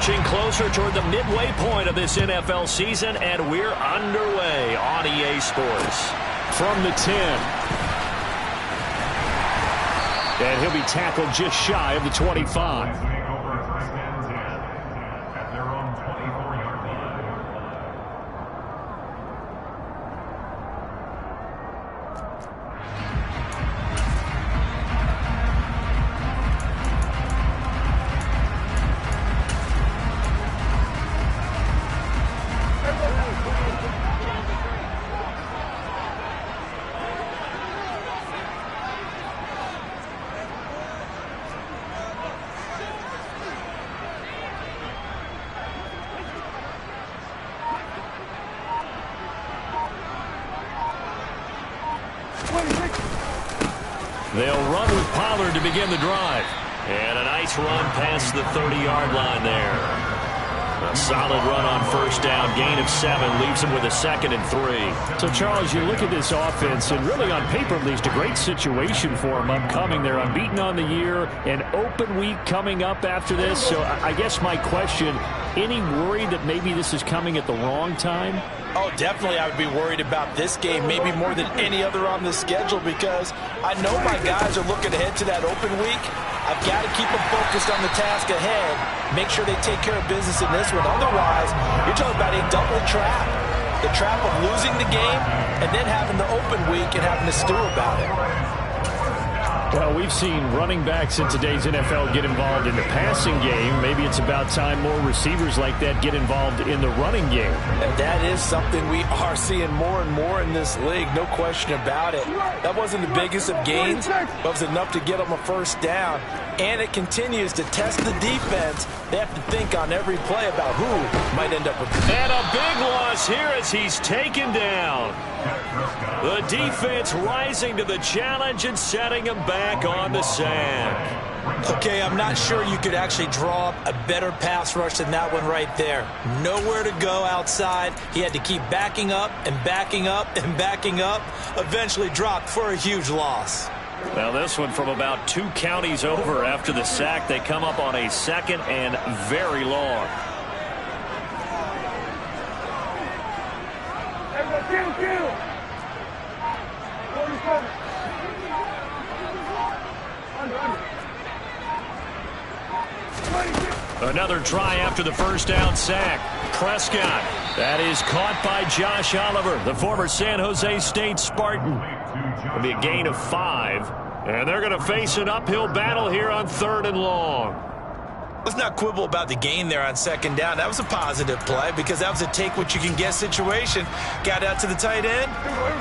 inching closer toward the midway point of this NFL season, and we're underway on EA Sports. From the 10. And he'll be tackled just shy of the 25. They'll run with Pollard to begin the drive. And a nice run past the 30-yard line there. A solid run on first down. Gain of 7 leaves him with a 2nd and 3. So, Charles, you look at this offense, and really on paper, at least, a great situation for them upcoming. They're unbeaten on the year. An open week coming up after this. So I guess my question, any worry that maybe this is coming at the wrong time? Oh, definitely I would be worried about this game, maybe more than any other on the schedule, because I know my guys are looking ahead to that open week. I've got to keep them focused on the task ahead, make sure they take care of business in this one. Otherwise, you're talking about a double trap. The trap of losing the game and then having the open week and having to stew about it. Well, we've seen running backs in today's NFL get involved in the passing game. Maybe it's about time more receivers like that get involved in the running game. And that is something we are seeing more and more in this league, no question about it. That wasn't the biggest of gains, but it was enough to get them a first down. And it continues to test the defense. They have to think on every play about who might end up with the And a big loss here as he's taken down. The defense rising to the challenge and setting him back on the sack. Okay, I'm not sure you could actually draw up a better pass rush than that one right there. Nowhere to go outside. He had to keep backing up and backing up and backing up. Eventually dropped for a huge loss. Now this one from about 2 counties over after the sack. They come up on a 2nd and very long. Another try after the first down sack. Prescott. That is caught by Josh Oliver, the former San Jose State Spartan. It'll be a gain of 5. And they're going to face an uphill battle here on 3rd and long. Let's not quibble about the gain there on 2nd down. That was a positive play because that was a take-what-you-can-get situation. Got out to the tight end.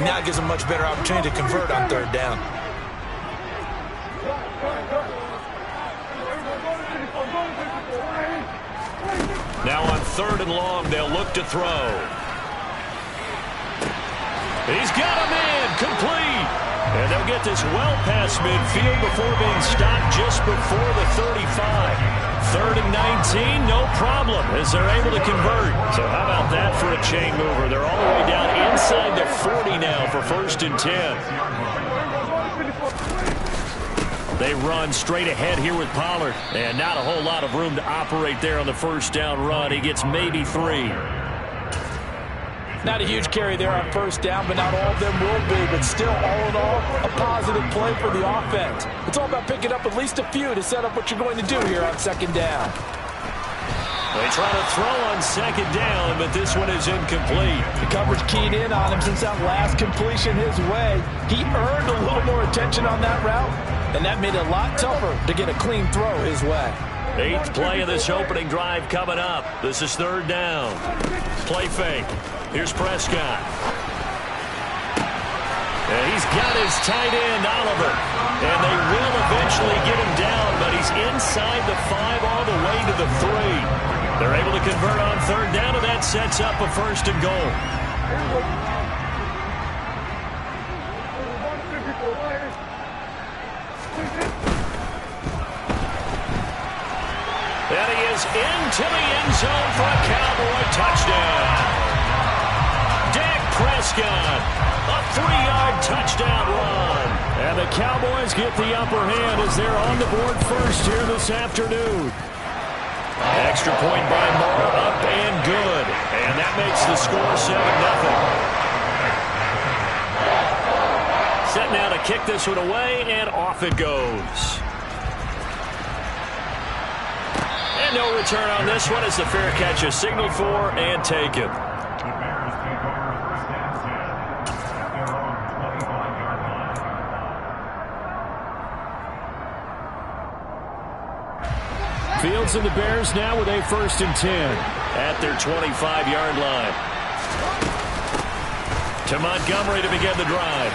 Now it gives them a much better opportunity to convert on 3rd down. Now on 3rd and long, they'll look to throw. He's got him in, complete. And they'll get this well past midfield before being stopped just before the 35. 3rd and 19, no problem, as they're able to convert. So how about that for a chain mover? They're all the way down inside the 40 now for 1st and 10. They run straight ahead here with Pollard. And not a whole lot of room to operate there on the first down run. He gets maybe 3. Not a huge carry there on first down, but not all of them will be. But still, all in all, a positive play for the offense. It's all about picking up at least a few to set up what you're going to do here on 2nd down. They try to throw on 2nd down, but this one is incomplete. The coverage keyed in on him since that last completion his way. He earned a little more attention on that route, and that made it a lot tougher to get a clean throw his way. 8th play of this opening drive coming up. This is 3rd down. Play fake. Here's Prescott. And he's got his tight end, Oliver. And they will eventually get him down, but he's inside the 5 all the way to the 3. They're able to convert on 3rd down, and that sets up a 1st and goal. And he is into the end zone for a Cowboy touchdown. Dak Prescott, a 3-yard touchdown run. And the Cowboys get the upper hand as they're on the board first here this afternoon. Extra point by Moore, up and good. And that makes the score 7-0. Set now to kick this one away, and off it goes. And no return on this one as the fair catch is signaled for and taken. Fields and the Bears now with a 1st and 10 at their 25-yard line. To Montgomery to begin the drive.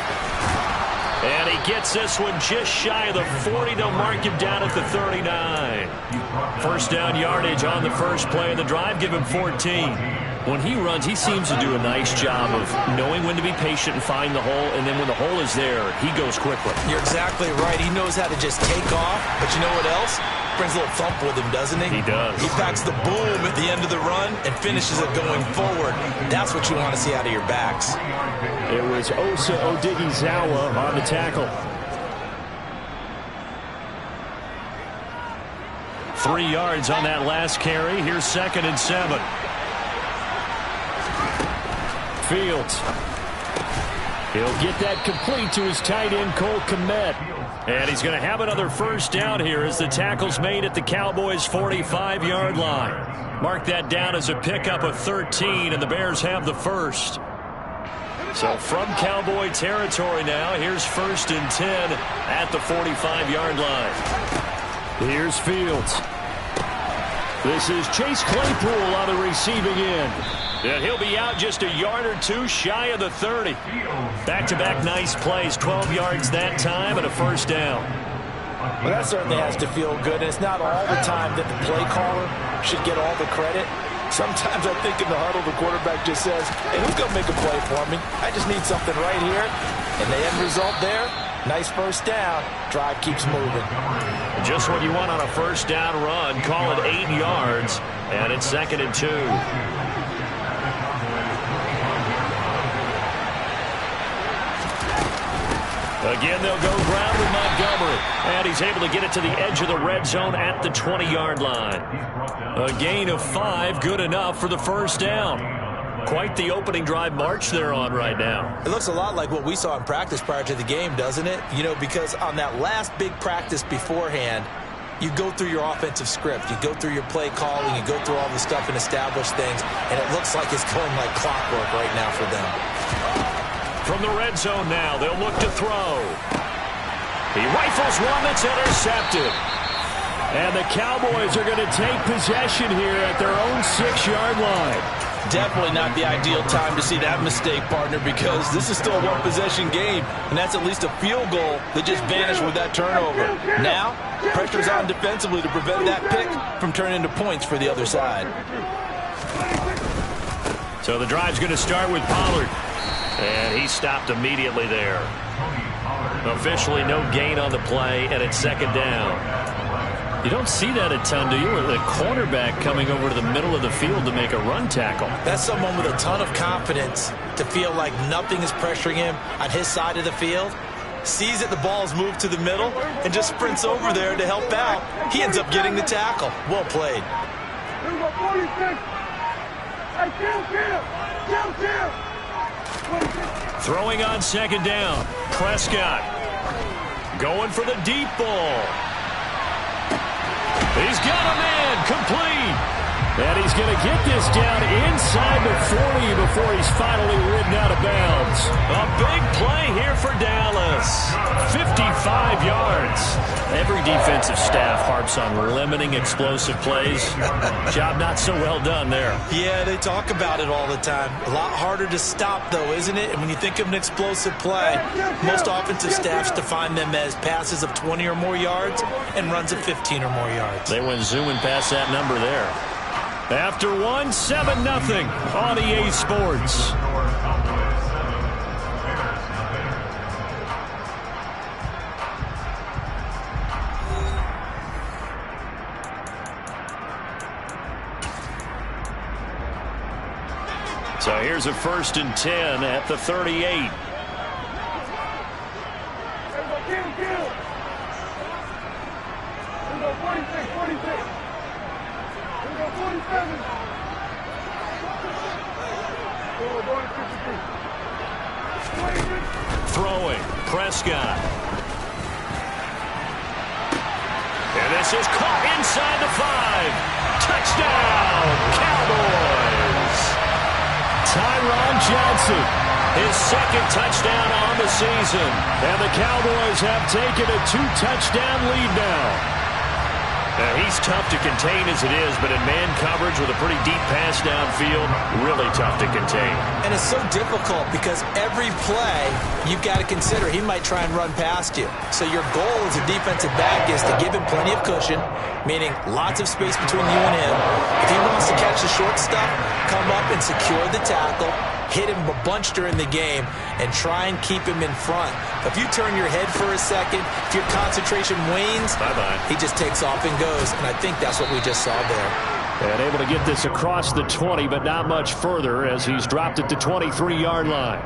And he gets this one just shy of the 40. They'll mark him down at the 39. First down yardage on the first play of the drive. Give him 14. When he runs, he seems to do a nice job of knowing when to be patient and find the hole. And then when the hole is there, he goes quickly. You're exactly right. He knows how to just take off. But you know what else? Brings a little thump with him, doesn't he? He does. He packs the boom at the end of the run and finishes it going forward. That's what you want to see out of your backs. It was Osa Odighizuwa on the tackle. 3 yards on that last carry. Here's 2nd and 7. Fields. He'll get that complete to his tight end, Cole Kmet. And he's going to have another first down here as the tackle's made at the Cowboys' 45-yard line. Mark that down as a pickup of 13, and the Bears have the first. So from Cowboy territory now, here's 1st and 10 at the 45-yard line. Here's Fields. This is Chase Claypool on the receiving end. And he'll be out just a yard or two shy of the 30. Back-to-back nice plays, 12 yards that time and a first down. Well, that certainly has to feel good, and it's not all the time that the play caller should get all the credit. Sometimes I think in the huddle, the quarterback just says, hey, who's going to make a play for me? I just need something right here. And the end result there, nice first down. Drive keeps moving. Just what you want on a first down run. Call it 8 yards, and it's 2nd and 2. Again, they'll go ground with Montgomery. And he's able to get it to the edge of the red zone at the 20-yard line. A gain of 5, good enough for the first down. Quite the opening drive march they're on right now. It looks a lot like what we saw in practice prior to the game, doesn't it? You know, because on that last big practice beforehand, you go through your offensive script. You go through your play calling. You go through all the stuff and establish things. And it looks like it's going like clockwork right now for them. From the red zone now, they'll look to throw. He rifles one that's intercepted. And the Cowboys are going to take possession here at their own 6-yard line. Definitely not the ideal time to see that mistake, partner, because this is still a one-possession game, and that's at least a field goal that just vanished with that turnover. Now, pressure's on defensively to prevent that pick from turning into points for the other side. So the drive's going to start with Pollard. And he stopped immediately there. Officially no gain on the play, and it's 2nd down. You don't see that a ton, do you? With a cornerback coming over to the middle of the field to make a run tackle. That's someone with a ton of confidence to feel like nothing is pressuring him on his side of the field. Sees that the ball's moved to the middle and just sprints over there to help out. He ends up getting the tackle. Well played. Throwing on 2nd down. Prescott going for the deep ball. He's got a man complete. And he's going to get this down inside the 40 before he's finally ridden out of bounds. A big play here for Dallas. 55 yards. Every defensive staff harps on limiting explosive plays. Job not so well done there. Yeah, they talk about it all the time. A lot harder to stop, though, isn't it? And when you think of an explosive play, most offensive staffs define them as passes of 20 or more yards and runs of 15 or more yards. They went zooming past that number there. After 7-0 on EA Sports. So here's a 1st and 10 at the 38. Throwing, Prescott. And this is caught inside the 5. Touchdown, Cowboys! Tyron Johnson, his second touchdown on the season. And the Cowboys have taken a 2-touchdown lead now. He's tough to contain as it is, but in man coverage with a pretty deep pass downfield, really tough to contain. And it's so difficult because every play you've got to consider he might try and run past you. So your goal as a defensive back is to give him plenty of cushion, meaning lots of space between you and him. If he wants to catch the short stuff, come up and secure the tackle, hit him a bunch during the game, and try and keep him in front. If you turn your head for a second, if your concentration wanes, he just takes off and goes, and I think that's what we just saw there. And able to get this across the 20, but not much further as he's dropped it to 23-yard line.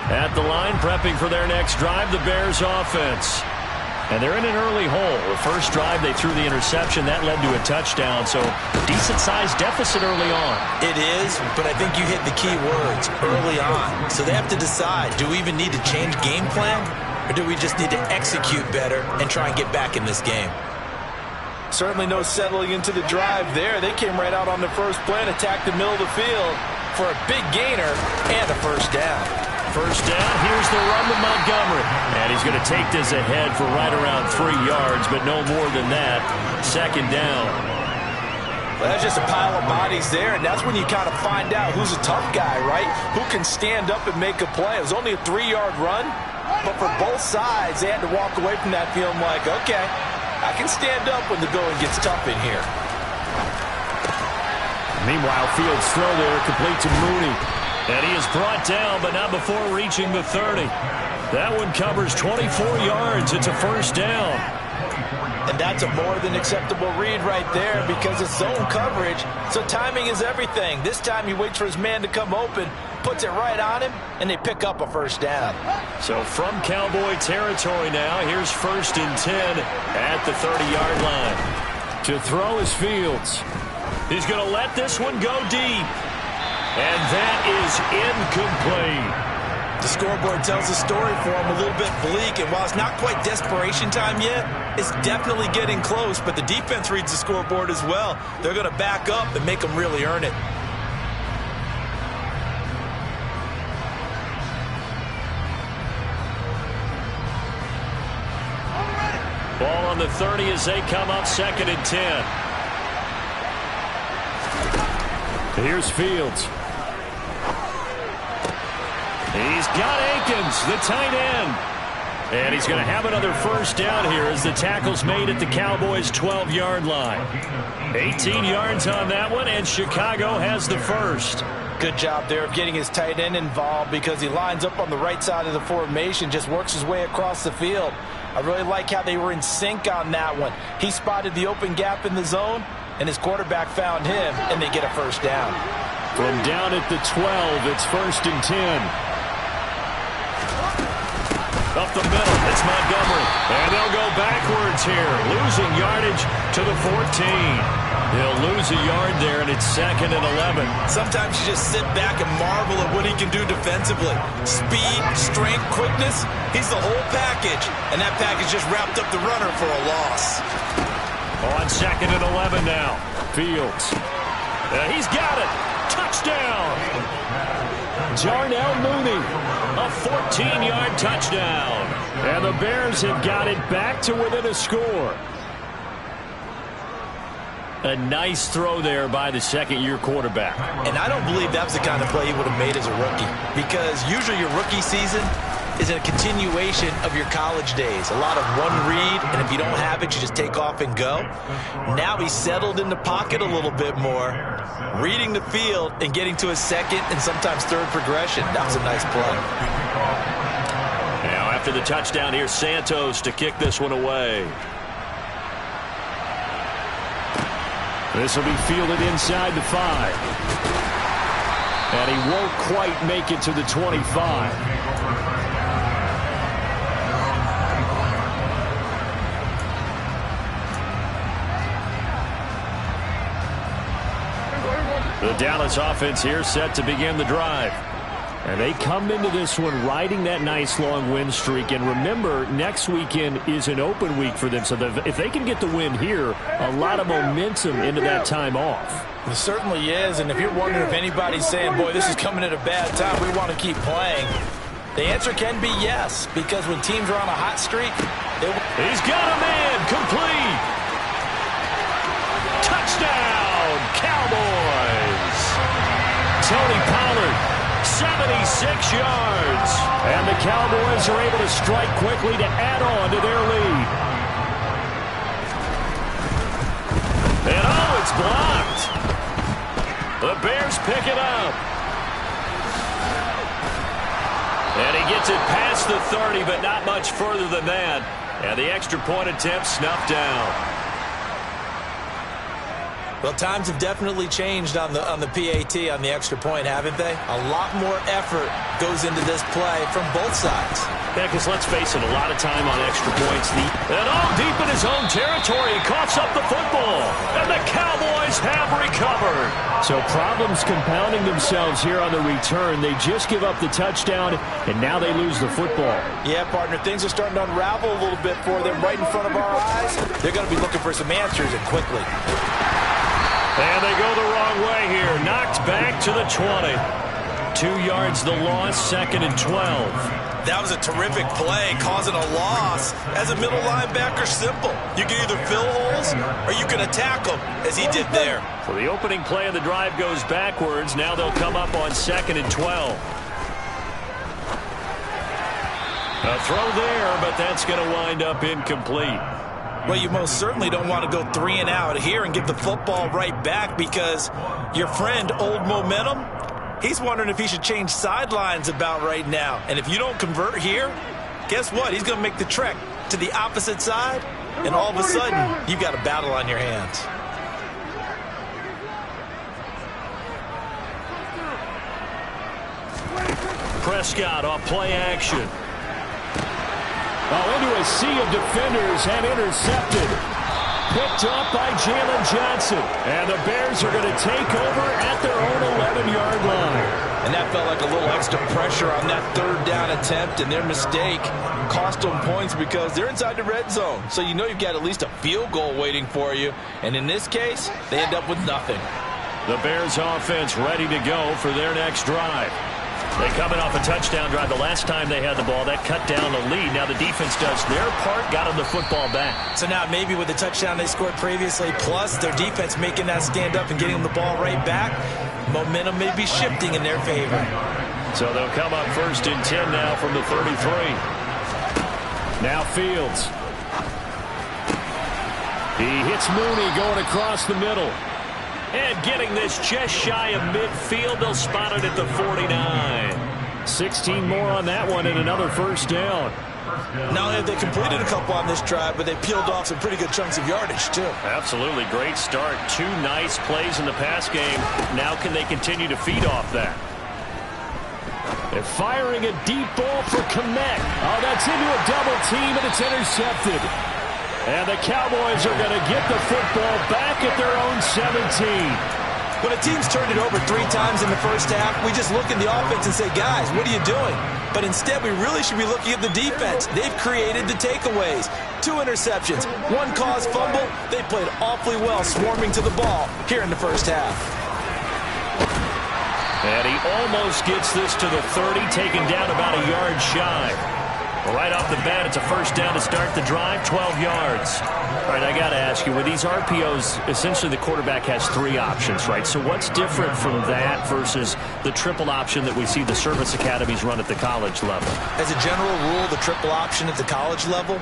At the line, prepping for their next drive, the Bears offense. And they're in an early hole. The first drive, they threw the interception. That led to a touchdown, so decent-sized deficit early on. It is, but I think you hit the key words, early on. So they have to decide, do we even need to change game plan, or do we just need to execute better and try and get back in this game? Certainly no settling into the drive there. They came right out on the first play and attacked the middle of the field for a big gainer and a first down. First down, here's the run to Montgomery. And he's going to take this ahead for right around 3 yards, but no more than that. Second down. Well, that's just a pile of bodies there, and that's when you kind of find out who's a tough guy, right? Who can stand up and make a play. It was only a 3-yard run, but for both sides, they had to walk away from that feeling like, okay, I can stand up when the going gets tough in here. Meanwhile, Fields' throw there complete to Mooney. And he is brought down, but not before reaching the 30. That one covers 24 yards. It's a first down. And that's a more than acceptable read right there because it's zone coverage, so timing is everything. This time he waits for his man to come open, puts it right on him, and they pick up a first down. So from Cowboy territory now, here's 1st and 10 at the 30-yard line. To throw is Fields. He's going to let this one go deep. And that is incomplete. The scoreboard tells the story for him a little bit bleak, and while it's not quite desperation time yet, it's definitely getting close, but the defense reads the scoreboard as well. They're going to back up and make them really earn it. Ball on the 30 as they come up 2nd and 10. Here's Fields. He's got Akins, the tight end. And he's going to have another first down here as the tackle's made at the Cowboys' 12-yard line. 18 yards on that one, and Chicago has the first. Good job there of getting his tight end involved because he lines up on the right side of the formation, just works his way across the field. I really like how they were in sync on that one. He spotted the open gap in the zone, and his quarterback found him, and they get a first down. From down at the 12, it's 1st and 10. Up the middle, it's Montgomery. And they'll go backwards here, losing yardage to the 14. He'll lose a yard there, and it's 2nd and 11. Sometimes you just sit back and marvel at what he can do defensively. Speed, strength, quickness, he's the whole package. And that package just wrapped up the runner for a loss. On 2nd and 11 now. Fields. He's got it. Touchdown. Darnell Mooney. A 14-yard touchdown. And the Bears have got it back to within a score. A nice throw there by the second-year quarterback. And I don't believe that was the kind of play he would have made as a rookie. Because usually your rookie season is a continuation of your college days. A lot of one read, and if you don't have it, you just take off and go. Now he's settled in the pocket a little bit more, reading the field and getting to his second and sometimes third progression. That was a nice play. Now after the touchdown, here's Santos to kick this one away. This will be fielded inside the 5. And he won't quite make it to the 25. The Dallas offense here set to begin the drive. And they come into this one riding that nice long win streak. And remember, next weekend is an open week for them. So if they can get the win here, a lot of momentum into that time off. It certainly is. And if you're wondering if anybody's saying, boy, this is coming at a bad time, we want to keep playing, the answer can be yes. Because when teams are on a hot streak, he's got a man, complete. Touchdown, Cowboys. Tony Pollard, 76 yards. And the Cowboys are able to strike quickly to add on to their lead. And oh, it's blocked. The Bears pick it up. And he gets it past the 30, but not much further than that. And the extra point attempt snuffed down. Well, times have definitely changed on the PAT, on the extra point, haven't they? A lot more effort goes into this play from both sides. Yeah, because let's face it, a lot of time on extra points. And all deep in his own territory, he coughs up the football. And the Cowboys have recovered. So problems compounding themselves here on the return. They just give up the touchdown, and now they lose the football. Yeah, partner, things are starting to unravel a little bit for them right in front of our eyes. They're going to be looking for some answers, and quickly. And they go the wrong way here. Knocked back to the 20. 2 yards the loss, 2nd and 12. That was a terrific play, causing a loss. As a middle linebacker, simple. You can either fill holes or you can attack them, as he did there. So the opening play of the drive goes backwards. Now they'll come up on 2nd and 12. A throw there, but that's going to wind up incomplete. Well, you most certainly don't want to go 3 and out here and give the football right back, because your friend, Old Momentum, he's wondering if he should change sidelines about right now. And if you don't convert here, guess what? He's going to make the trek to the opposite side, and all of a sudden, you've got a battle on your hands. Prescott off play action. Oh, into a sea of defenders and intercepted. Picked up by Jalen Johnson. And the Bears are going to take over at their own 11-yard line. And that felt like a little extra pressure on that 3rd down attempt, and their mistake cost them points because they're inside the red zone. So you know you've got at least a field goal waiting for you. And in this case, they end up with nothing. The Bears offense ready to go for their next drive. They coming off a touchdown drive. The last time they had the ball, that cut down the lead. Now the defense does their part, got them the football back. So now maybe with the touchdown they scored previously, plus their defense making that stand up and getting them the ball right back, momentum may be shifting in their favor. So they'll come up 1st and 10 now from the 33. Now Fields. He hits Mooney going across the middle. And getting this just shy of midfield, they'll spot it at the 49. 16 more on that one and another 1st down. Not only have they completed a couple on this drive, but they peeled off some pretty good chunks of yardage, too. Absolutely. Great start. 2 nice plays in the pass game. Now can they continue to feed off that? They're firing a deep ball for Kmet. Oh, that's into a double team, and it's intercepted. And the Cowboys are going to get the football back at their own 17. When a team's turned it over 3 times in the first half, we just look at the offense and say, guys, what are you doing? But instead, we really should be looking at the defense. They've created the takeaways. 2 interceptions, 1 caused fumble. They played awfully well swarming to the ball here in the first half. And he almost gets this to the 30, taken down about a yard shy. Right off the bat, it's a 1st down to start the drive, 12 yards. All right, I got to ask you, with these RPOs, essentially the quarterback has 3 options, right? So what's different from that versus the triple option that we see the service academies run at the college level? As a general rule, the triple option at the college level,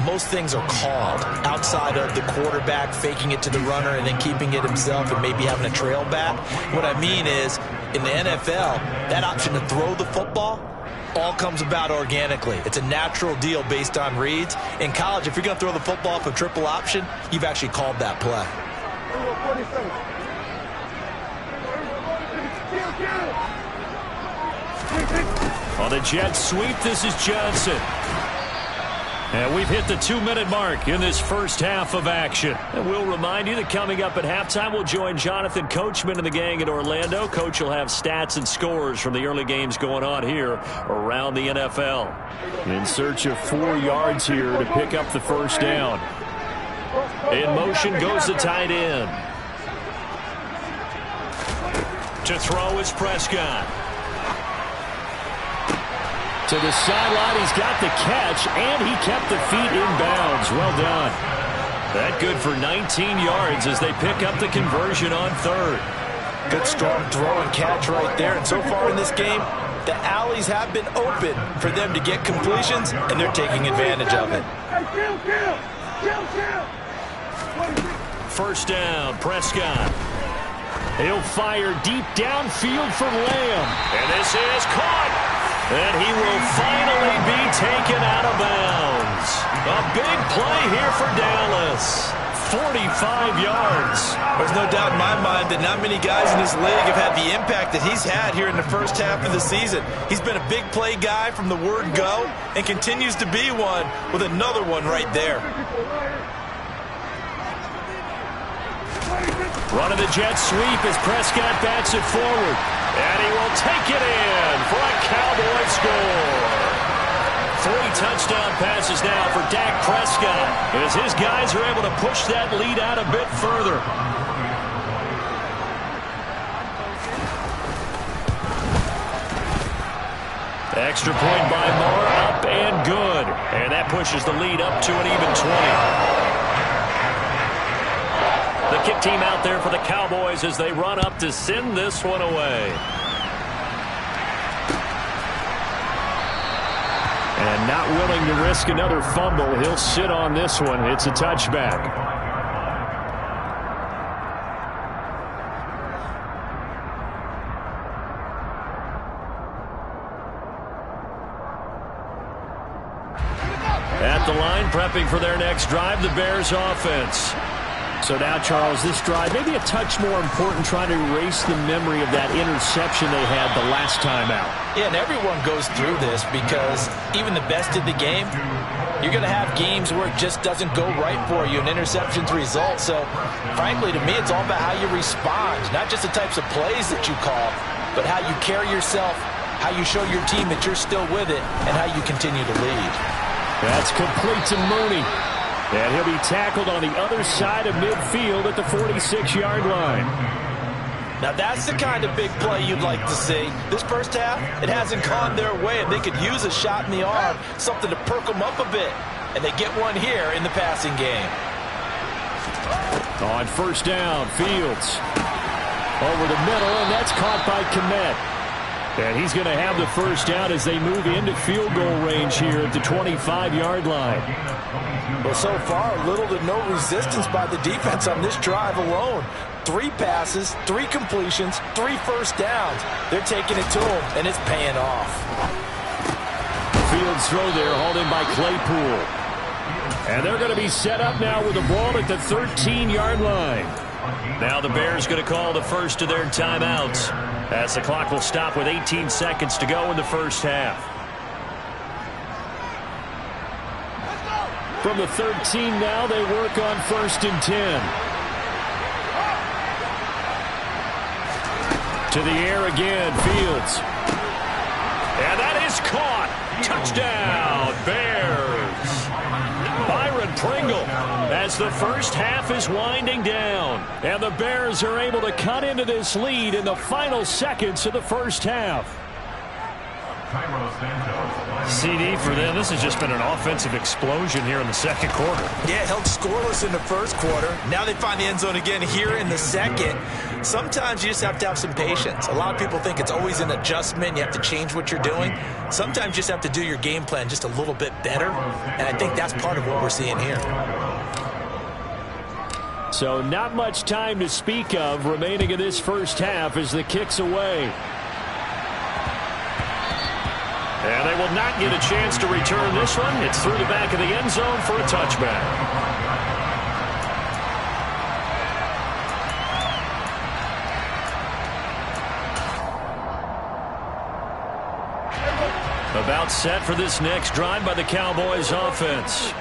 most things are called outside of the quarterback faking it to the runner and then keeping it himself and maybe having a trail back. What I mean is, in the NFL, that option to throw the football all comes about organically. It's a natural deal based on reads. In college, if you're going to throw the football for triple option, you've actually called that play. On the jet sweep, this is Johnson. And we've hit the 2-minute mark in this first half of action. And we'll remind you that coming up at halftime, we'll join Jonathan Coachman and the gang in Orlando. Coach will have stats and scores from the early games going on here around the NFL. In search of 4 yards here to pick up the first down. In motion goes the tight end. To throw is Prescott. To the sideline, he's got the catch, and he kept the feet in bounds. Well done. That good for 19 yards as they pick up the conversion on third. Good strong throw and catch right there. And so far in this game, the alleys have been open for them to get completions, and they're taking advantage of it. First down, Prescott. He'll fire deep downfield for Lamb. And this is caught. And he will finally be taken out of bounds. A big play here for Dallas. 45 yards. There's no doubt in my mind that not many guys in this league have had the impact that he's had here in the first half of the season. He's been a big play guy from the word go and continues to be one with another one right there. Running the jet sweep as Prescott bats it forward. And he will take it in for a Cowboy score. 3 touchdown passes now for Dak Prescott as his guys are able to push that lead out a bit further. Extra point by Moore, up and good. And that pushes the lead up to an even 20. The kick team out there for the Cowboys as they run up to send this one away. And not willing to risk another fumble, he'll sit on this one. It's a touchback. At the line, prepping for their next drive, the Bears offense. So now, Charles, this drive maybe a touch more important, trying to erase the memory of that interception they had the last time out. Yeah, and everyone goes through this because even the best in the game, you're going to have games where it just doesn't go right for you and interceptions result. So, frankly, to me, it's all about how you respond, not just the types of plays that you call, but how you carry yourself, how you show your team that you're still with it, and how you continue to lead. That's complete to Mooney. And he'll be tackled on the other side of midfield at the 46-yard line. Now that's the kind of big play you'd like to see. This first half, it hasn't gone their way, and they could use a shot in the arm, something to perk them up a bit. And they get one here in the passing game. On first down, Fields. Over the middle, and that's caught by Kmet. And he's going to have the first down as they move into field goal range here at the 25-yard line. Well, so far, little to no resistance by the defense on this drive alone. 3 passes, 3 completions, 3 first downs. They're taking it to him, and it's paying off. Fields throw there, hauled in by Claypool. And they're going to be set up now with the ball at the 13-yard line. Now the Bears going to call the first of their timeouts, as the clock will stop with 18 seconds to go in the first half. From the 13 now, they work on 1st and 10. To the air again, Fields. And that is caught. Touchdown, Bears. Byron Pringle as the first half is winding down. And the Bears are able to cut into this lead in the final seconds of the first half. CD for them. This has just been an offensive explosion here in the second quarter. Yeah, held scoreless in the first quarter. Now they find the end zone again here in the second. Sometimes you just have to have some patience. A lot of people think it's always an adjustment. You have to change what you're doing. Sometimes you just have to do your game plan just a little bit better. And I think that's part of what we're seeing here. So not much time to speak of remaining in this first half as the kick's away. And they will not get a chance to return this one. It's through the back of the end zone for a touchback. About set for this next drive by the Cowboys offense.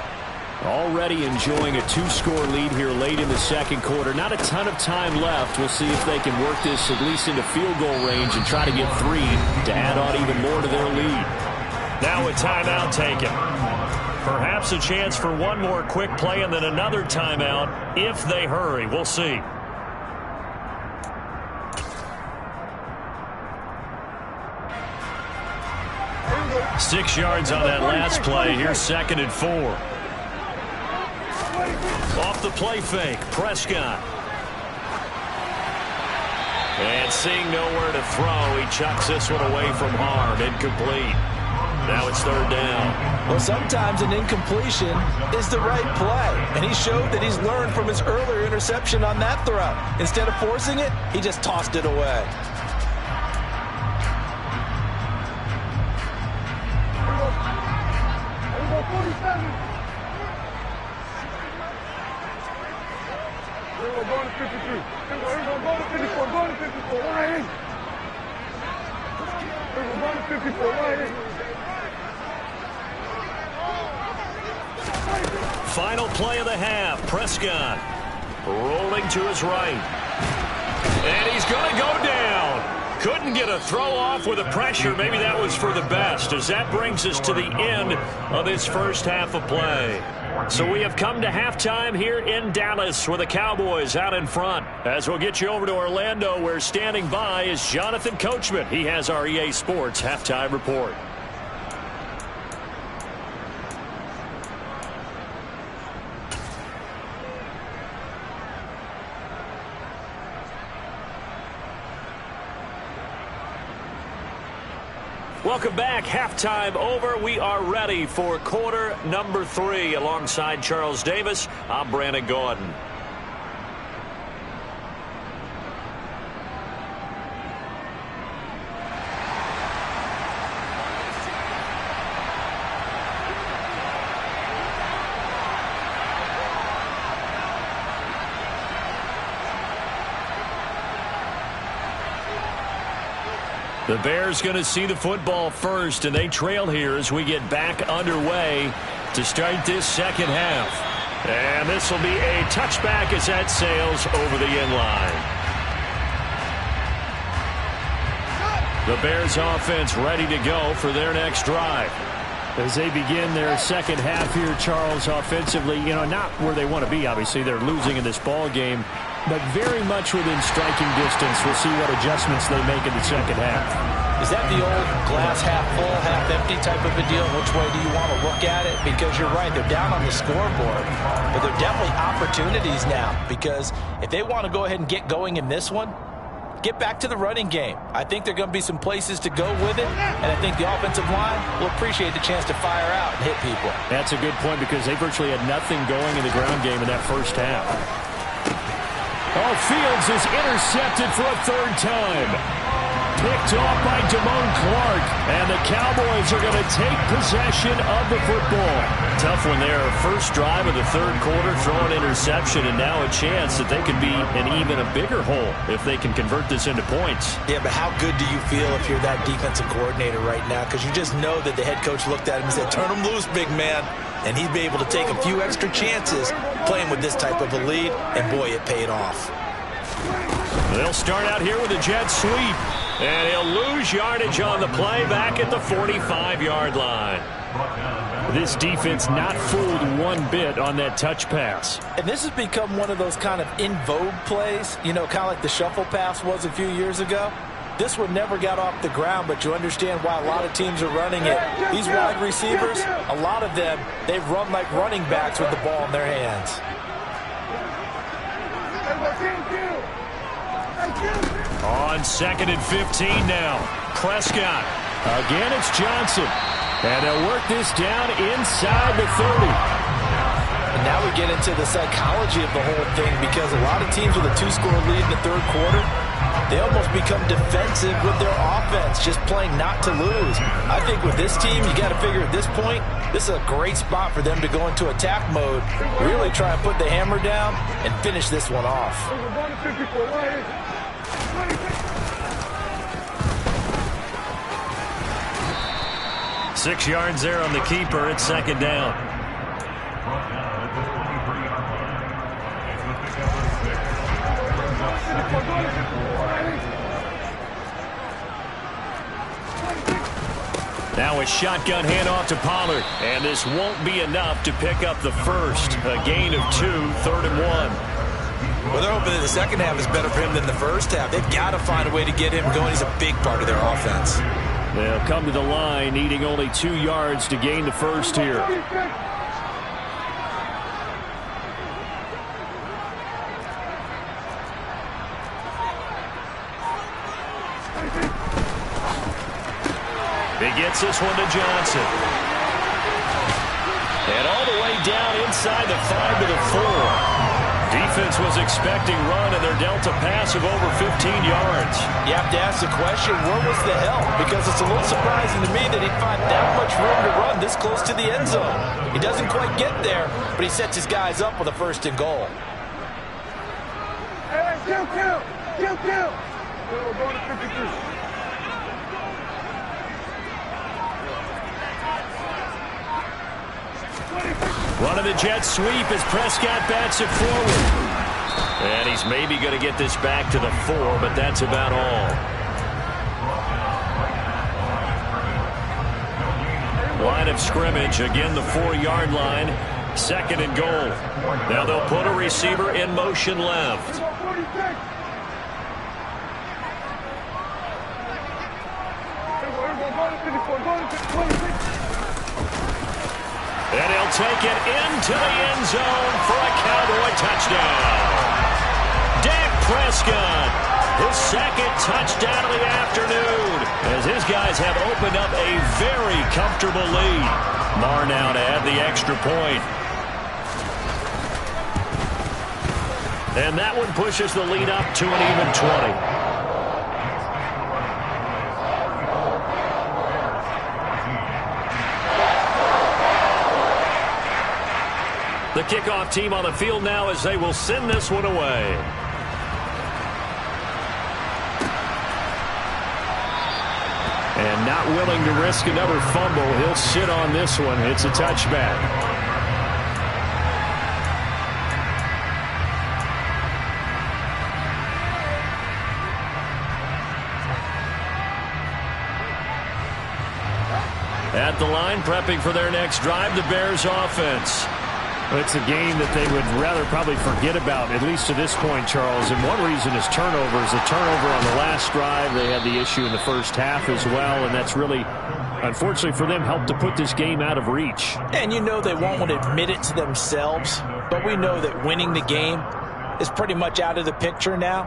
Already enjoying a two-score lead here late in the second quarter. Not a ton of time left. We'll see if they can work this at least into field goal range and try to get 3 to add on even more to their lead. Now a timeout taken. Perhaps a chance for one more quick play and then another timeout if they hurry. We'll see. Six yards on that last play. Here's 2nd and 4. Off the play fake, Prescott. And seeing nowhere to throw, he chucks this one away from harm. Incomplete. Now it's 3rd down. Well, sometimes an incompletion is the right play. And he showed that he's learned from his earlier interception on that throw. Instead of forcing it, he just tossed it away. Final play of the half. Prescott rolling to his right. And he's going to go down. Couldn't get a throw off with the pressure. Maybe that was for the best, as that brings us to the end of this first half of play. So we have come to halftime here in Dallas with the Cowboys out in front. As we'll get you over to Orlando, where standing by is Jonathan Coachman. He has our EA Sports halftime report. Welcome back. Halftime over. We are ready for quarter number 3. Alongside Charles Davis, I'm Brandon Gordon. The Bears going to see the football first, and they trail here as we get back underway to start this second half. And this will be a touchback as that sails over the end line. The Bears offense ready to go for their next drive. As they begin their second half here, Charles, offensively, not where they want to be, obviously. They're losing in this ball game, but very much within striking distance. We'll see what adjustments they make in the second half. Is that the old glass half full, half empty type of a deal? Which way do you want to look at it? Because you're right, they're down on the scoreboard, but they're definitely opportunities now, because if they want to go ahead and get going in this one, get back to the running game. I think there are going to be some places to go with it, and I think the offensive line will appreciate the chance to fire out and hit people. That's a good point, because they virtually had nothing going in the ground game in that first half. Oh, Fields is intercepted for a 3rd time. Picked off by Damone Clark, and the Cowboys are going to take possession of the football. Tough one there. First drive of the 3rd quarter, throw an interception, and now a chance that they could be in even a bigger hole if they can convert this into points. Yeah, but how good do you feel if you're that defensive coordinator right now? Because you just know that the head coach looked at him and said, turn him loose, big man. And he'd be able to take a few extra chances playing with this type of a lead, and boy, it paid off. They'll start out here with a jet sweep. And he'll lose yardage on the play back at the 45-yard line. This defense not fooled one bit on that touch pass. And this has become one of those kind of in vogue plays, kind of like the shuffle pass was a few years ago. This one never got off the ground, but you understand why a lot of teams are running it. These wide receivers, a lot of them, they run like running backs with the ball in their hands. On 2nd and 15 now. Prescott. Again, it's Johnson. And they'll work this down inside the 30. And now we get into the psychology of the whole thing, because a lot of teams with a 2-score lead in the 3rd quarter, they almost become defensive with their offense, just playing not to lose. I think with this team, you got to figure at this point, this is a great spot for them to go into attack mode, really try and put the hammer down and finish this one off. 6 yards there on the keeper. It's second down. Now a shotgun handoff to Pollard. And this won't be enough to pick up the first. A gain of 2, 3rd and 1. Well, they're hoping that the second half is better for him than the first half. They've got to find a way to get him going. He's a big part of their offense. They'll come to the line, needing only 2 yards to gain the first here. He gets this one to Johnson. And all the way down inside the 5 to the 4. Defense was expecting run, and they're dealt a pass of over 15 yards. You have to ask the question, where was the help? Because it's a little surprising to me that he'd find that much room to run this close to the end zone. He doesn't quite get there, but he sets his guys up with a 1st and goal. Hey, kill. We're going to 53. One of the Jets sweep as Prescott bats it forward. And he's maybe going to get this back to the 4, but that's about all. Line of scrimmage, again the 4-yard line. 2nd and goal. Now they'll put a receiver in motion left. And he'll take it into the end zone for a Cowboy touchdown. Dak Prescott, his 2nd touchdown of the afternoon, as his guys have opened up a very comfortable lead. Marr now to add the extra point. And that one pushes the lead up to an even 20. The kickoff team on the field now as they will send this one away. And not willing to risk another fumble, he'll sit on this one. It's a touchback. At the line, prepping for their next drive, the Bears offense. It's a game that they would rather probably forget about, at least to this point, Charles. And one reason is turnovers. A turnover on the last drive. They had the issue in the first half as well, and that's really, unfortunately for them, helped to put this game out of reach. And you know they won't want to admit it to themselves, but we know that winning the game is pretty much out of the picture now.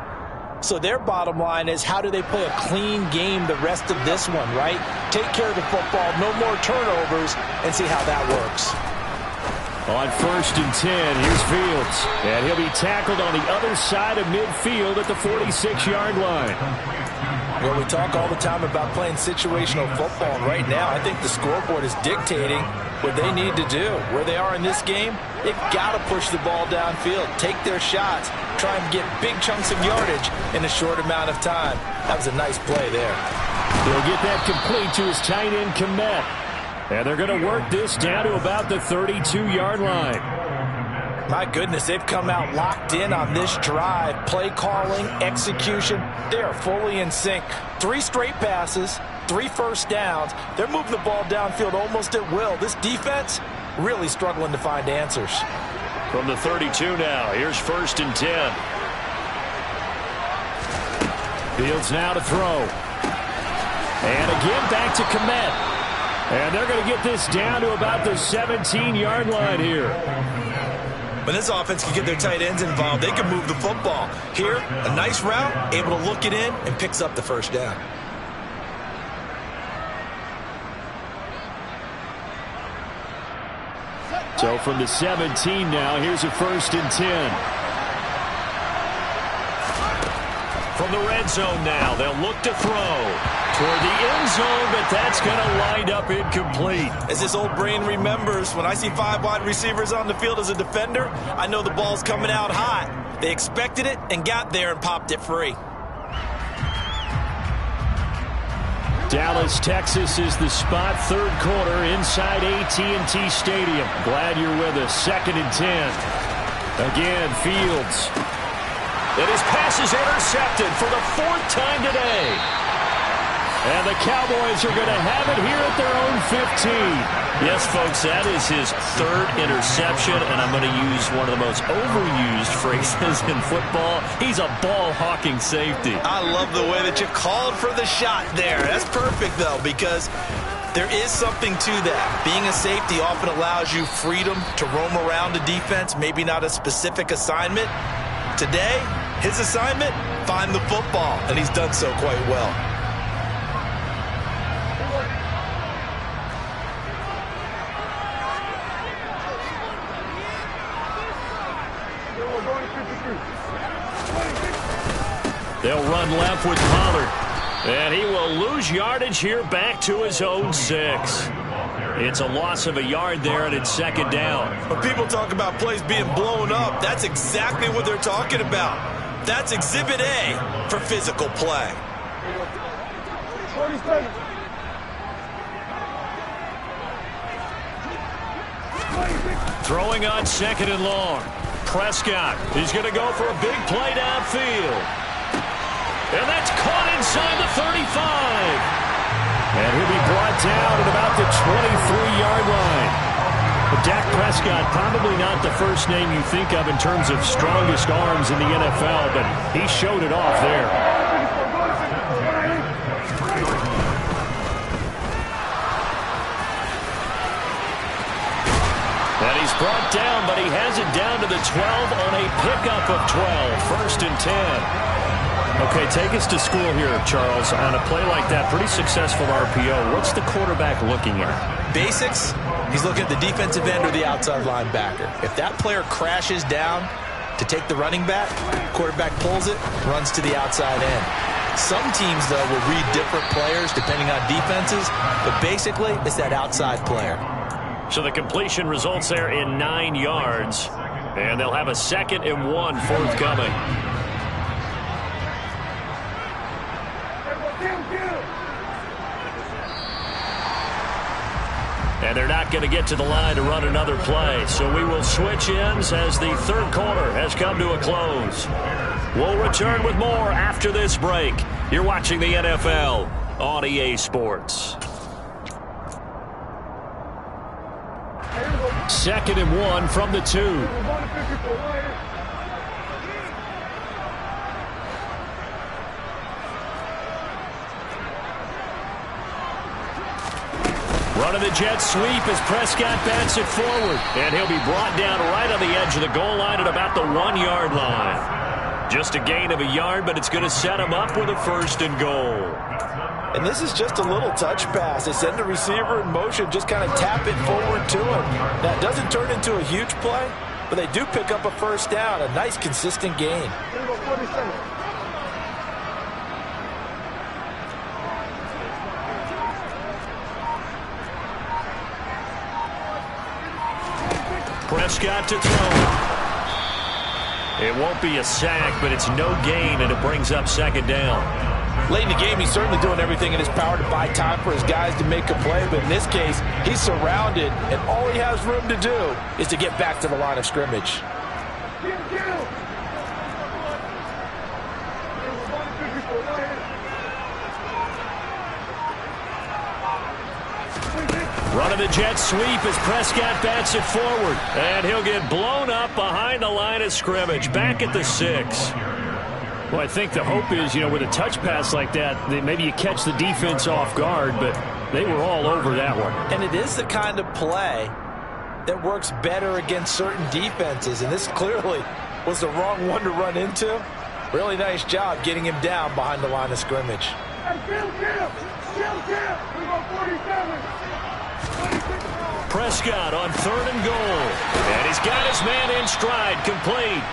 So their bottom line is, how do they play a clean game the rest of this one, right? Take care of the football, no more turnovers, and see how that works. On 1st and 10, here's Fields. And he'll be tackled on the other side of midfield at the 46-yard line. Well, we talk all the time about playing situational football, and right now I think the scoreboard is dictating what they need to do. Where they are in this game, they've got to push the ball downfield, take their shots, try and get big chunks of yardage in a short amount of time. That was a nice play there. He'll get that complete to his tight end, Komet. And they're going to work this down to about the 32-yard line. My goodness, they've come out locked in on this drive. Play calling, execution, they are fully in sync. 3 straight passes, 3 first downs. They're moving the ball downfield almost at will. This defense really struggling to find answers. From the 32 now, here's 1st and 10. Fields now to throw. And again back to Komet. And they're going to get this down to about the 17-yard line here. When this offense can get their tight ends involved, they can move the football. Here, a nice route, able to look it in, and picks up the 1st down. So from the 17 now, here's a 1st and 10. From the red zone now, they'll look to throw toward the end zone, but that's going to wind up incomplete. As this old brain remembers, when I see 5 wide receivers on the field as a defender, I know the ball's coming out hot. They expected it and got there and popped it free. Dallas, Texas is the spot. Third quarter inside AT&T Stadium. Glad you're with us. 2nd and 10. Again, Fields. And his pass is intercepted for the 4th time today. And the Cowboys are going to have it here at their own 15. Yes, folks, that is his 3rd interception, and I'm going to use one of the most overused phrases in football. He's a ball-hawking safety. I love the way that you called for the shot there. That's perfect, though, because there is something to that. Being a safety often allows you freedom to roam around a defense, maybe not a specific assignment. Today, his assignment, find the football, and he's done so quite well. They'll run left with Pollard. And he will lose yardage here back to his own 6. It's a loss of a yard there, and it's 2nd down. When people talk about plays being blown up, that's exactly what they're talking about. That's Exhibit A for physical play. Throwing on 2nd and long. Prescott, he's going to go for a big play downfield. And that's caught inside the 35. And he'll be brought down at about the 23-yard line. But Dak Prescott, probably not the first name you think of in terms of strongest arms in the NFL, but he showed it off there. And he's brought down, but he has it down to the 12 on a pickup of 12. 1st and 10. Okay, take us to school here, Charles. On a play like that, pretty successful RPO. What's the quarterback looking at? Basics, he's looking at the defensive end or the outside linebacker. If that player crashes down to take the running back, quarterback pulls it, runs to the outside end. Some teams, though, will read different players depending on defenses, but basically it's that outside player. So the completion results there in 9 yards, and they'll have a 2nd and 1 forthcoming. And they're not going to get to the line to run another play. So we will switch ends as the 3rd quarter has come to a close. We'll return with more after this break. You're watching the NFL on EA Sports. 2nd and 1 from the 2. Running the jet sweep as Prescott bats it forward. And he'll be brought down right on the edge of the goal line at about the 1-yard line. Just a gain of a yard, but it's going to set him up with a 1st and goal. And this is just a little touch pass. They send the receiver in motion, just kind of tap it forward to him. That doesn't turn into a huge play, but they do pick up a 1st down. A nice, consistent gain. Prescott to throw. It won't be a sack, but it's no gain, and it brings up 2nd down. Late in the game, he's certainly doing everything in his power to buy time for his guys to make a play, but in this case, he's surrounded, and all he has room to do is to get back to the line of scrimmage. Running the jet sweep as Prescott bats it forward. And he'll get blown up behind the line of scrimmage. Back at the 6. Well, I think the hope is, with a touch pass like that, maybe you catch the defense off guard, but they were all over that one. And it is the kind of play that works better against certain defenses, and this clearly was the wrong one to run into. Really nice job getting him down behind the line of scrimmage. Prescott on 3rd and goal. And he's got his man in stride, complete.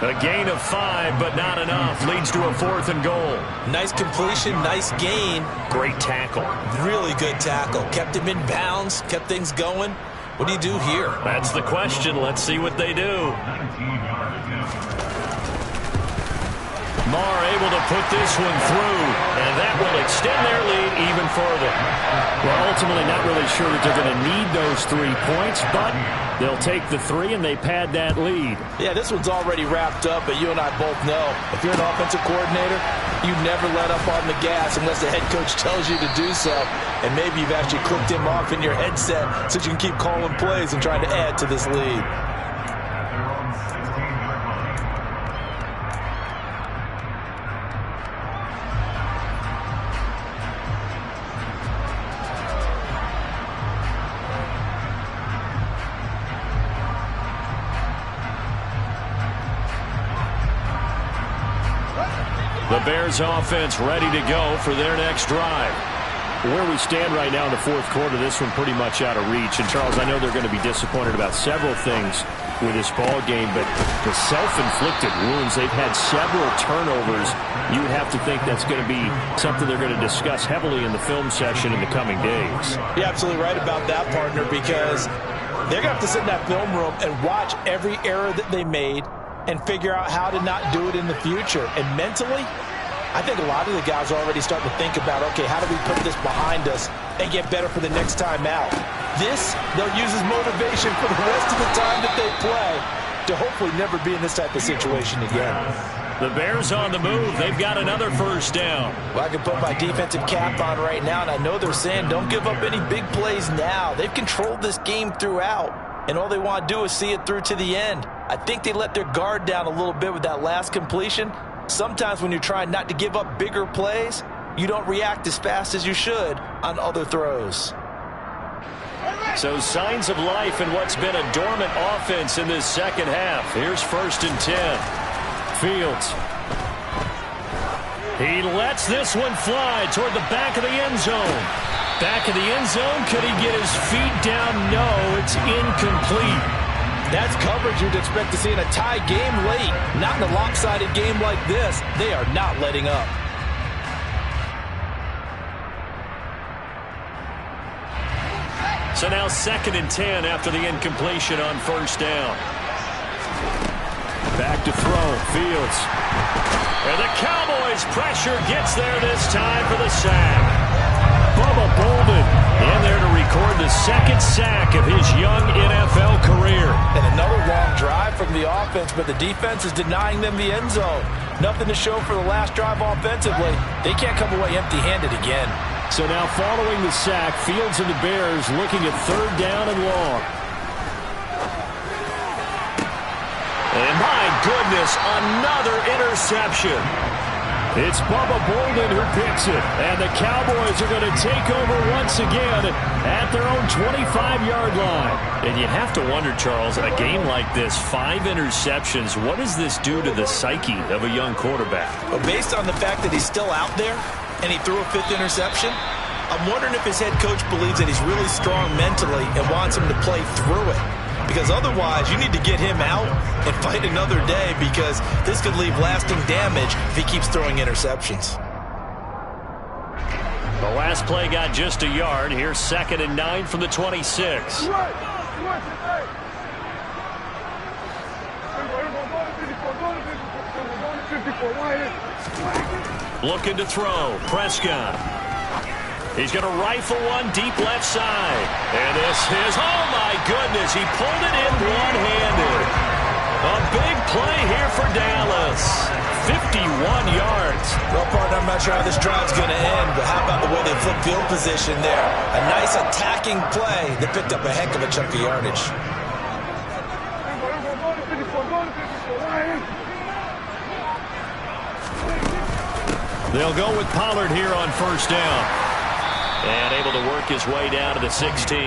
A gain of 5, but not enough. Leads to a 4th and goal. Nice completion, nice gain. Great tackle. Really good tackle. Kept him in bounds, kept things going. What do you do here? That's the question. Let's see what they do. Marr able to put this one through, and that will extend their lead even further. Well, ultimately not really sure that they're going to need those 3 points, but they'll take the 3 and they pad that lead. Yeah, this one's already wrapped up, but you and I both know if you're an offensive coordinator, you never let up on the gas unless the head coach tells you to do so. And maybe you've actually clicked him off in your headset so you can keep calling plays and trying to add to this lead. The Bears offense ready to go for their next drive. Where we stand right now in the fourth quarter, this one pretty much out of reach. And, Charles, I know they're going to be disappointed about several things with this ball game, but the self-inflicted wounds, they've had several turnovers. You would have to think that's going to be something they're going to discuss heavily in the film session in the coming days. You're absolutely right about that, partner, because they're going to have to sit in that film room and watch every error that they made and figure out how to not do it in the future. And mentally, I think a lot of the guys are already starting to think about, okay, how do we put this behind us and get better for the next time out? This, they'll use as motivation for the rest of the time that they play to hopefully never be in this type of situation again. The Bears on the move. They've got another first down. Well, I can put my defensive cap on right now, and I know they're saying don't give up any big plays now. They've controlled this game throughout, and all they want to do is see it through to the end. I think they let their guard down a little bit with that last completion. Sometimes when you're trying not to give up bigger plays, you don't react as fast as you should on other throws. So signs of life in what's been a dormant offense in this second half. Here's 1st and 10. Fields. He lets this one fly toward the back of the end zone. Back of the end zone. Could he get his feet down? No, it's incomplete. That's coverage you'd expect to see in a tie game late. Not in a lopsided game like this. They are not letting up. So now 2nd and 10 after the incompletion on 1st down. Back to throw. Fields. And the Cowboys' pressure gets there this time for the sack. Bubba Bolden in there to record the 2nd sack of his young NFL career. And another long drive from the offense, but the defense is denying them the end zone. Nothing to show for the last drive offensively. They can't come away empty-handed again. So now following the sack, Fields and the Bears looking at 3rd down and long. And my goodness, another interception. It's Bubba Bolden who picks it, and the Cowboys are going to take over once again at their own 25-yard line. And you have to wonder, Charles, in a game like this, 5 interceptions, what does this do to the psyche of a young quarterback? Well, based on the fact that he's still out there and he threw a 5th interception, I'm wondering if his head coach believes that he's really strong mentally and wants him to play through it. Because otherwise, you need to get him out and fight another day, because this could leave lasting damage if he keeps throwing interceptions. The last play got just a yard. Here's 2nd and 9 from the 26. Looking to throw. Prescott. He's going to rifle one deep left side. And this is, oh my goodness, he pulled it in one-handed. A big play here for Dallas. 51 yards. Well, partner, I'm not sure how this drive's going to end, but how about the way they flip field position there? A nice attacking play that picked up a heck of a chunk of yardage. They'll go with Pollard here on 1st down. And able to work his way down to the 16.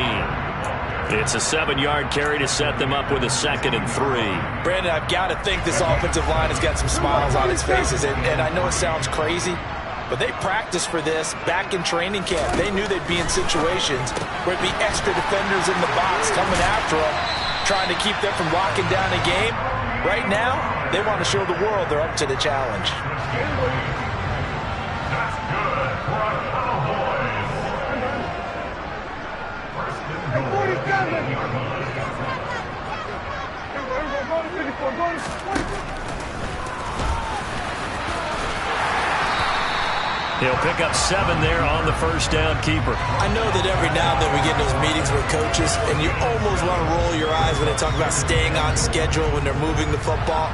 It's a 7-yard carry to set them up with a 2nd and 3. Brandon, I've got to think this offensive line has got some smiles on its faces. And I know it sounds crazy, but they practiced for this back in training camp. They knew they'd be in situations where it'd be extra defenders in the box coming after them, trying to keep them from locking down a game. Right now, they want to show the world they're up to the challenge. He'll pick up 7 there on the first down keeper. I know that every now and then we get in those meetings with coaches, and you almost want to roll your eyes when they talk about staying on schedule when they're moving the football.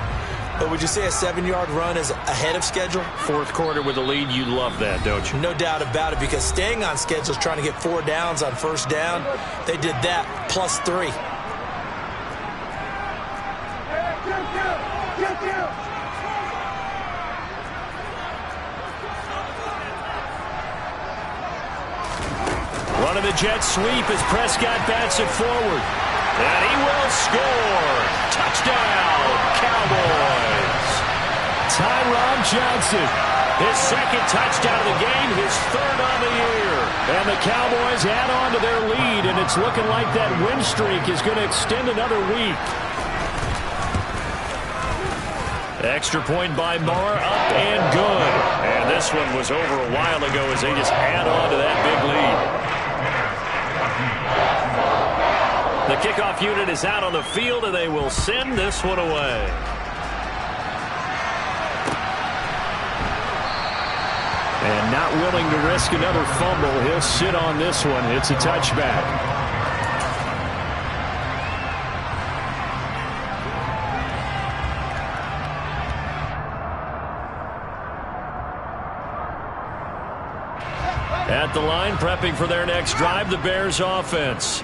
But would you say a 7-yard run is ahead of schedule? Fourth quarter with a lead, you love that, don't you? No doubt about it, because staying on schedule is trying to get 4 downs on first down. They did that, plus 3. Running the jet sweep as Prescott bats it forward. And he will score. Touchdown, Cowboys. Tyron Johnson, his second touchdown of the game, his third on the year. And the Cowboys add on to their lead, and it's looking like that win streak is going to extend another week. Extra point by Moore, up and good. And this one was over a while ago as they just add on to that big lead. The kickoff unit is out on the field, and they will send this one away. And not willing to risk another fumble, he'll sit on this one. It's a touchback. At the line, prepping for their next drive, the Bears offense.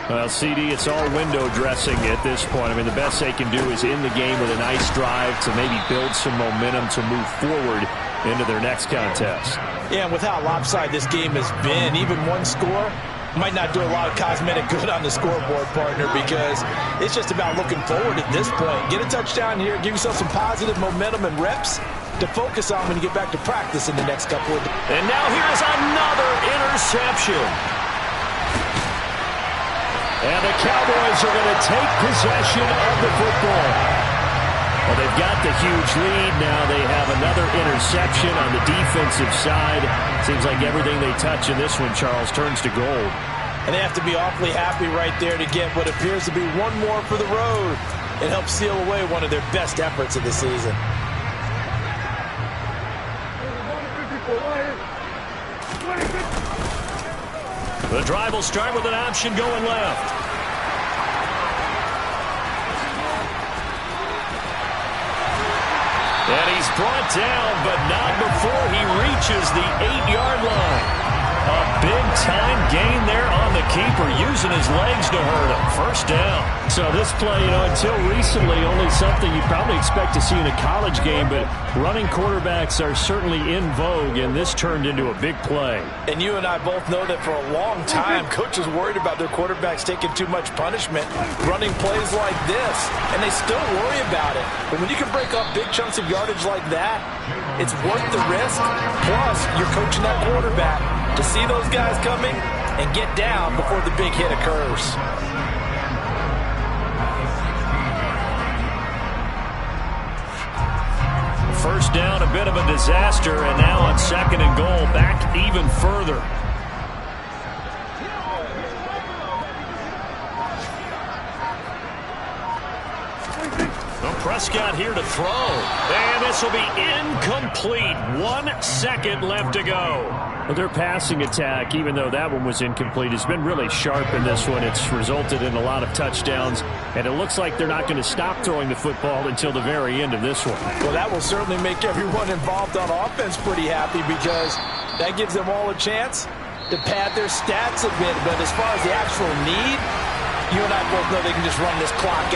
Well, CD, it's all window dressing at this point. I mean, the best they can do is in the game with a nice drive to maybe build some momentum to move forward into their next contest. Yeah, and with how lopsided this game has been, even one score might not do a lot of cosmetic good on the scoreboard, partner, because it's just about looking forward at this point. Get a touchdown here, give yourself some positive momentum and reps to focus on when you get back to practice in the next couple of days. And now here's another interception. And the Cowboys are going to take possession of the football. Well, they've got the huge lead. Now they have another interception on the defensive side. Seems like everything they touch in this one, Charles, turns to gold. And they have to be awfully happy right there to get what appears to be one more for the road. It helps seal away one of their best efforts of the season. The drive will start with an option going left. And he's brought down, but not before he reaches the 8-yard line. A big-time gain there on the keeper, using his legs to hurt him. First down. So this play, until recently, only something you probably expect to see in a college game, but running quarterbacks are certainly in vogue, and this turned into a big play. And you and I both know that for a long time, coaches worried about their quarterbacks taking too much punishment, running plays like this, and they still worry about it. But when you can break up big chunks of yardage like that, it's worth the risk. Plus, you're coaching that quarterback to see those guys coming and get down before the big hit occurs. First down, a bit of a disaster, and now on second and goal, back even further. Well, Prescott here to throw, and this will be incomplete. 1 second left to go. Well, their passing attack, even though that one was incomplete, has been really sharp in this one. It's resulted in a lot of touchdowns, and it looks like they're not going to stop throwing the football until the very end of this one. Well, that will certainly make everyone involved on offense pretty happy, because that gives them all a chance to pad their stats a bit. But as far as the actual need, you and I both know they can just run this clock out.